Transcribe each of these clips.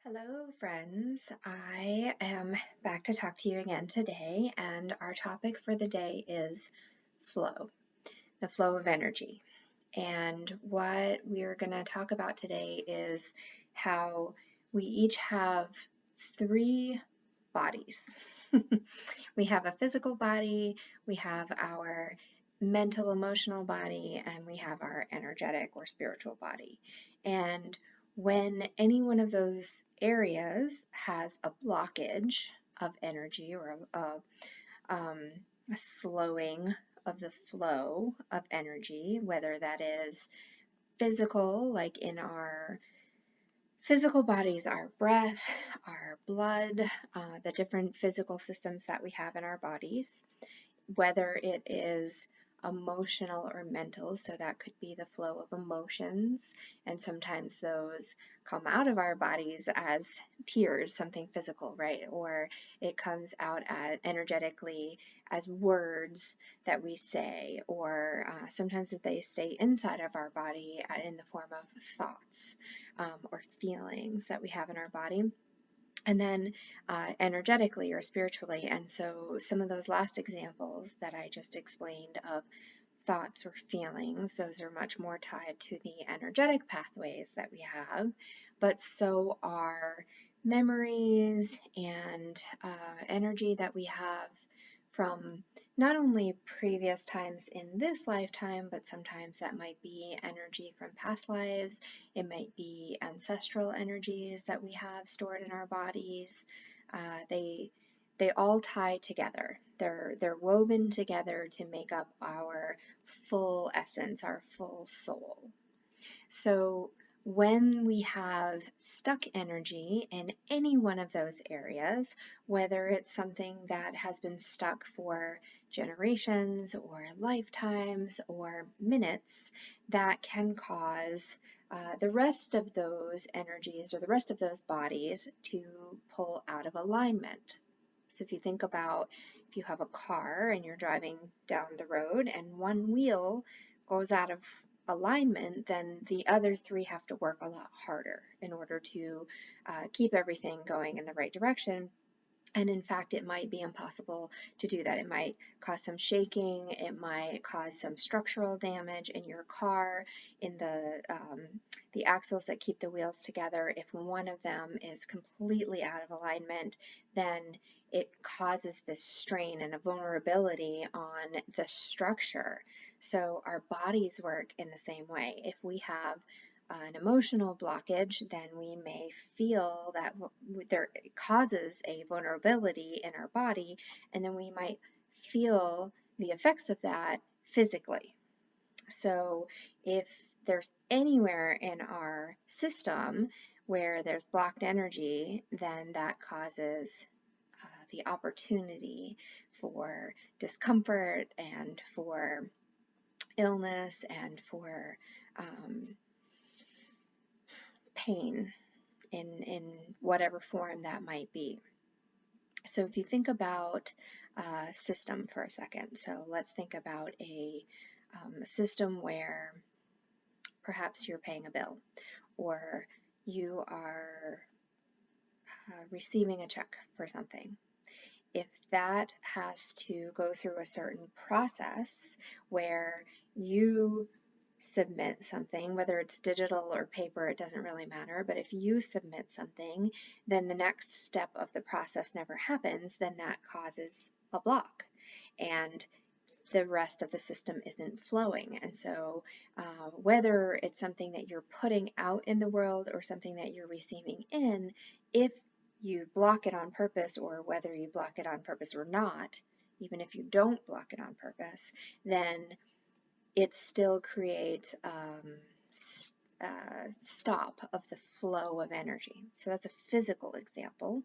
Hello, friends. I am back to talk to you again today, and our topic for the day is flow, the flow of energy. And what we're going to talk about today is how we each have three bodies. We have a physical body, we have our mental, emotional body, and we have our energetic or spiritual body. And when any one of those areas has a blockage of energy or a slowing of the flow of energy, whether that is physical, like in our physical bodies, our breath, our blood, the different physical systems that we have in our bodies, whether it is emotional or mental, so that could be the flow of emotions, and sometimes those come out of our bodies as tears, something physical, right? Or it comes out as energetically as words that we say, or sometimes that they stay inside of our body in the form of thoughts or feelings that we have in our body, and then energetically or spiritually. And so some of those last examples that I just explained of thoughts or feelings, those are much more tied to the energetic pathways that we have, but so are memories and energy that we have from not only previous times in this lifetime, but sometimes that might be energy from past lives. It might be ancestral energies that we have stored in our bodies. They all tie together. They're woven together to make up our full essence, our full soul. So when we have stuck energy in any one of those areas, whether it's something that has been stuck for generations or lifetimes or minutes, that can cause the rest of those energies or the rest of those bodies to pull out of alignment. So if you think about if you have a car and you're driving down the road and one wheel goes out of alignment, then the other three have to work a lot harder in order to keep everything going in the right direction. And in fact, it might be impossible to do that. It might cause some shaking. It might cause some structural damage in your car, in the axles that keep the wheels together. If one of them is completely out of alignment, then it causes this strain and a vulnerability on the structure. So our bodies work in the same way. If we have an emotional blockage, then we may feel that it causes a vulnerability in our body, and then we might feel the effects of that physically. So if there's anywhere in our system where there's blocked energy, then that causes the opportunity for discomfort and for illness and for pain in whatever form that might be. So if you think about a system for a second, so let's think about a system where perhaps you're paying a bill or you are receiving a check for something. If that has to go through a certain process where you submit something, whether it's digital or paper, it doesn't really matter, but if you submit something, then the next step of the process never happens, then that causes a block. And the rest of the system isn't flowing. And so whether it's something that you're putting out in the world or something that you're receiving in, if you block it on purpose or whether you block it on purpose or not, even if you don't block it on purpose, then it still creates stop of the flow of energy. So that's a physical example.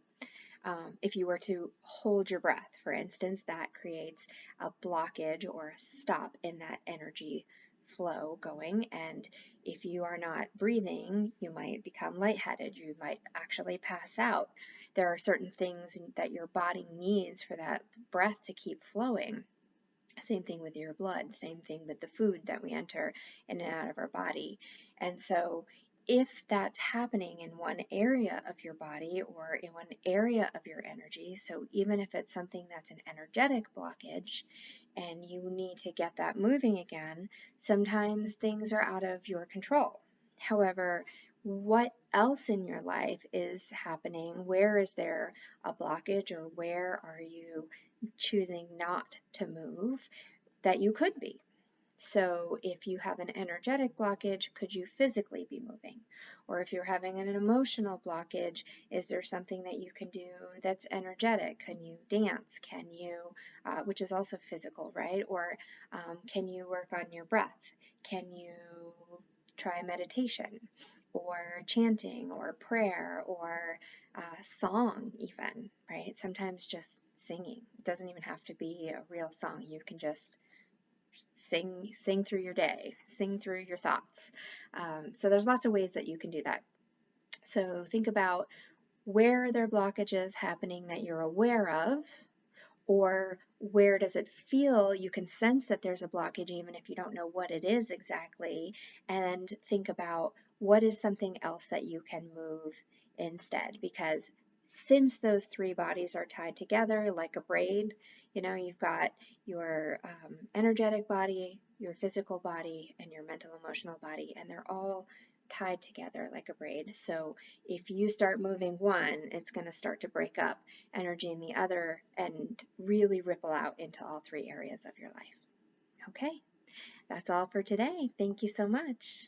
If you were to hold your breath, for instance, that creates a blockage or a stop in that energy flow going. And if you are not breathing, you might become lightheaded. You might actually pass out. There are certain things that your body needs for that breath to keep flowing. Same thing with your blood, same thing with the food that we enter in and out of our body. And so if that's happening in one area of your body or in one area of your energy, so even if it's something that's an energetic blockage and you need to get that moving again, sometimes things are out of your control. However, what else in your life is happening? Where is there a blockage, or where are you choosing not to move that you could be? So if you have an energetic blockage, could you physically be moving? Or if you're having an emotional blockage, is there something that you can do that's energetic? Can you dance? Can you, which is also physical, right? Or can you work on your breath? Can you try meditation or chanting or prayer or song even, right? Sometimes just singing. It doesn't even have to be a real song. You can just sing through your day, sing through your thoughts. So there's lots of ways that you can do that. So think about, where are there blockages happening that you're aware of, or where does it feel you can sense that there's a blockage even if you don't know what it is exactly, and think about what is something else that you can move instead. Because since those three bodies are tied together like a braid, you've got your energetic body, your physical body, and your mental emotional body, and they're all tied together like a braid. So if you start moving one, it's going to start to break up energy in the other and really ripple out into all three areas of your life. Okay, that's all for today. Thank you so much.